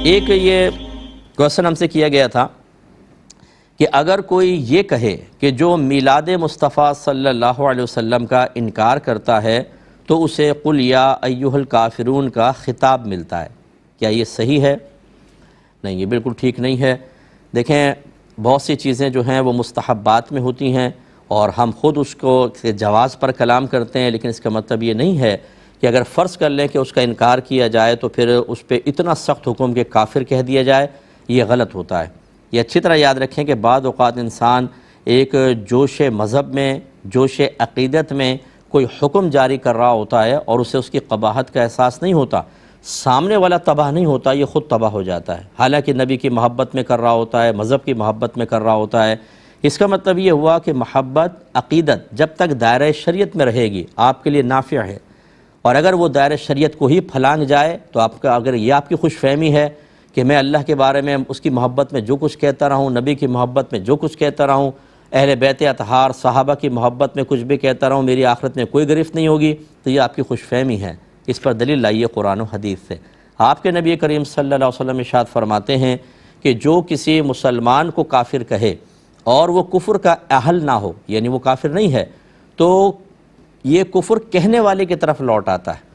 ایک یہ کوشچن ہم سے کیا گیا تھا کہ اگر کوئی یہ کہے کہ جو میلاد مصطفیٰ صلی اللہ علیہ وسلم کا انکار کرتا ہے تو اسے قل یا ایھا الکافرون کا خطاب ملتا ہے، کیا یہ صحیح ہے؟ نہیں، یہ بالکل ٹھیک نہیں ہے۔ دیکھیں، بہت سی چیزیں جو ہیں وہ مستحبات میں ہوتی ہیں اور ہم خود اس کو جواز پر کلام کرتے ہیں، لیکن اس کا مطلب یہ نہیں ہے کہ اگر فرض کر لیں کہ اس کا انکار کیا جائے تو پھر اس پہ اتنا سخت حکم کہ کافر کہہ دیا جائے، یہ غلط ہوتا ہے۔ یہ اچھی طرح یاد رکھیں کہ بعض اوقات انسان ایک جوش مذہب میں، جوش عقیدت میں کوئی حکم جاری کر رہا ہوتا ہے اور اسے اس کی قباحت کا احساس نہیں ہوتا، سامنے والا تباہ نہیں ہوتا، یہ خود تباہ ہو جاتا ہے، حالانکہ نبی کی محبت میں کر رہا ہوتا ہے، مذہب کی محبت میں کر رہا ہوتا ہے۔ اس کا مطلب یہ ہوا کہ محبت، عقیدت جب تک دائرہ شریعت میں رہے گی آپ کے لیے نافع ہے، اور اگر وہ دائرہ شریعت کو ہی پھلانگ جائے تو اگر یہ آپ کی خوش فہمی ہے کہ میں اللہ کے بارے میں اس کی محبت میں جو کچھ کہتا رہا ہوں، نبی کی محبت میں جو کچھ کہتا رہا ہوں، اہل بیت اطہار صحابہ کی محبت میں کچھ بھی کہتا رہا ہوں، میری آخرت میں کوئی گرفت نہیں ہوگی، تو یہ آپ کی خوش فہمی ہے۔ اس پر دلیل لائیے قرآن و حدیث سے۔ آپ کے نبی کریم صلی اللہ علیہ وسلم ارشاد فرماتے ہیں کہ جو کسی مسلمان کو کافر کہے اور وہ کفر کا اہل نہ ہو، یعنی وہ کافر نہیں ہے، تو یہ کفر کہنے والے کی طرف لوٹ آتا ہے۔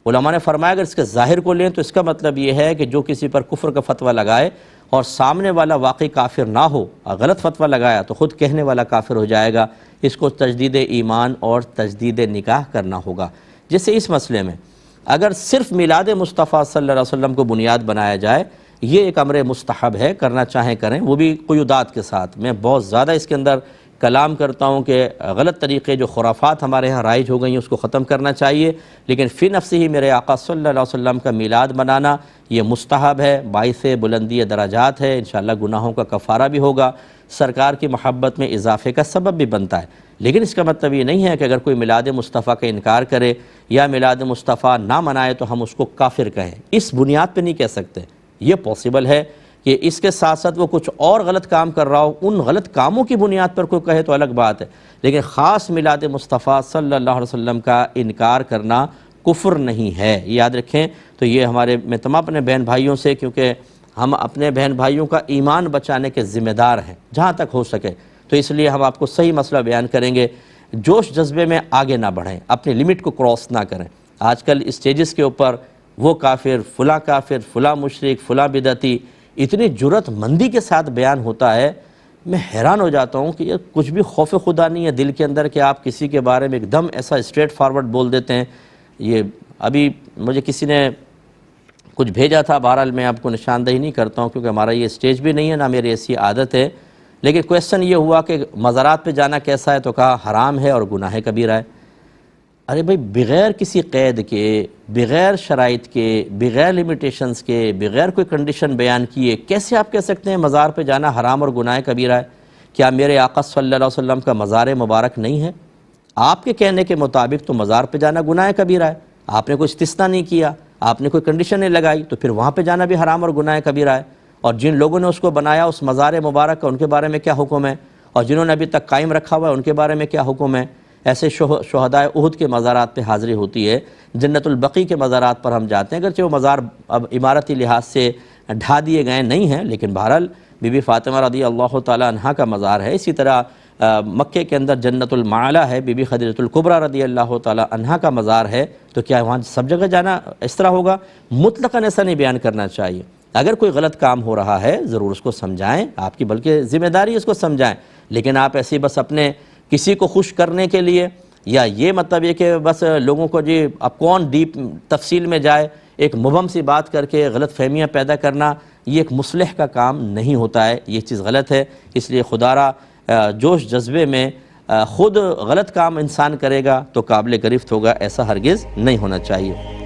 علماء نے فرمایا اگر اس کے ظاہر کو لیں تو اس کا مطلب یہ ہے کہ جو کسی پر کفر کا فتویٰ لگائے اور سامنے والا واقعی کافر نہ ہو، غلط فتویٰ لگایا تو خود کہنے والا کافر ہو جائے گا، اس کو تجدید ایمان اور تجدید نکاح کرنا ہوگا۔ جیسے اس مسئلے میں اگر صرف میلاد مصطفیٰ صلی اللہ علیہ وسلم کو بنیاد بنایا جائے، یہ ایک امر مستحب ہے، کرنا چاہیں کریں، وہ بھی قیودات کے ساتھ۔ میں بہت زیادہ اس کے اندر کلام کرتا ہوں کہ غلط طریقے جو خرافات ہمارے ہاں رائج ہو گئی ہیں اس کو ختم کرنا چاہیے، لیکن فی نفس ہی میرے آقا صلی اللہ علیہ وسلم کا میلاد منانا یہ مستحب ہے، باعث بلندی درجات ہے، انشاءاللہ گناہوں کا کفارہ بھی ہوگا، سرکار کی محبت میں اضافے کا سبب بھی بنتا ہے۔ لیکن اس کا مطلب یہ نہیں ہے کہ اگر کوئی میلاد مصطفیٰ کا انکار کرے یا میلاد مصطفیٰ نہ منائے تو ہم اس کو کافر کہیں، اس بنیاد پہ نہیں کہہ سکتے۔ یہ پاسبل ہے کہ اس کے ساتھ ساتھ وہ کچھ اور غلط کام کر رہا ہو، ان غلط کاموں کی بنیاد پر کوئی کہے تو الگ بات ہے، لیکن خاص میلاد مصطفیٰ صلی اللہ علیہ وسلم کا انکار کرنا کفر نہیں ہے، یاد رکھیں۔ تو یہ میں تمام اپنے بہن بھائیوں سے، کیونکہ ہم اپنے بہن بھائیوں کا ایمان بچانے کے ذمہ دار ہیں جہاں تک ہو سکے، تو اس لیے ہم آپ کو صحیح مسئلہ بیان کریں گے۔ جوش جذبے میں آگے نہ بڑھیں، اپنی لمٹ کو کراس نہ کریں۔ آج کل اسٹیجز کے اوپر وہ کافر، فلاں مشرک، فلاں بدعتی اتنی جرأت مندی کے ساتھ بیان ہوتا ہے، میں حیران ہو جاتا ہوں کہ یہ کچھ بھی خوف خدا نہیں ہے دل کے اندر کہ آپ کسی کے بارے میں ایک دم ایسا اسٹریٹ فارورڈ بول دیتے ہیں۔ یہ ابھی مجھے کسی نے کچھ بھیجا تھا، بہرحال میں آپ کو نشاندہی نہیں کرتا ہوں کیونکہ ہمارا یہ اسٹیج بھی نہیں ہے، نہ میری ایسی عادت ہے، لیکن کویسچن یہ ہوا کہ مزارات پہ جانا کیسا ہے، تو کہا حرام ہے اور گناہ کبیرہ ہے۔ ارے بھائی، بغیر کسی قید کے، بغیر شرائط کے، بغیر لیمیٹیشنز کے، بغیر کوئی کنڈیشن بیان کیے کیسے آپ کہہ سکتے ہیں مزار پہ جانا حرام اور گناہ کبیرہ ہے؟ کیا میرے آقا صلی اللہ علیہ وسلم کا مزار مبارک نہیں ہے؟ آپ کے کہنے کے مطابق تو مزار پہ جانا گناہ کبیرہ ہے، آپ نے کوئی استثناء نہیں کیا، آپ نے کوئی کنڈیشن نہیں لگائی، تو پھر وہاں پہ جانا بھی حرام اور گناہ کبیرہ ہے۔ اور جن لوگوں نے اس کو بنایا اس مزار مبارک کا، ان کے بارے میں کیا حکم ہے؟ اور جنہوں نے ابھی تک قائم رکھا ہوا ہے ان کے بارے میں کیا حکم ہے؟ ایسے شہدائے احد کے مزارات پہ حاضری ہوتی ہے، جنت البقیع کے مزارات پر ہم جاتے ہیں، اگرچہ وہ مزار اب عمارتی لحاظ سے ڈھا دیے گئے نہیں ہیں، لیکن بہرحال بی بی فاطمہ رضی اللہ تعالی عنہا کا مزار ہے۔ اسی طرح مکے کے اندر جنت المعلا ہے، بی بی خدیجۃ الکبریٰ رضی اللہ تعالی عنہا کا مزار ہے، تو کیا وہاں سب جگہ جانا اس طرح ہوگا؟ مطلقاً ایسا نہیں بیان کرنا چاہیے۔ اگر کوئی غلط کام ہو رہا ہے ضرور اس کو سمجھائیں، آپ کی بلکہ ذمہ داری اس کو سمجھائیں، لیکن آپ ایسے بس اپنے کسی کو خوش کرنے کے لیے، یا یہ مطلب یہ کہ بس لوگوں کو جی اب کون ڈیپ تفصیل میں جائے، ایک مبہم سی بات کر کے غلط فہمیاں پیدا کرنا، یہ ایک مصلح کا کام نہیں ہوتا ہے، یہ چیز غلط ہے۔ اس لیے خدا را جوش جذبے میں خود غلط کام انسان کرے گا تو قابل گرفت ہوگا، ایسا ہرگز نہیں ہونا چاہیے۔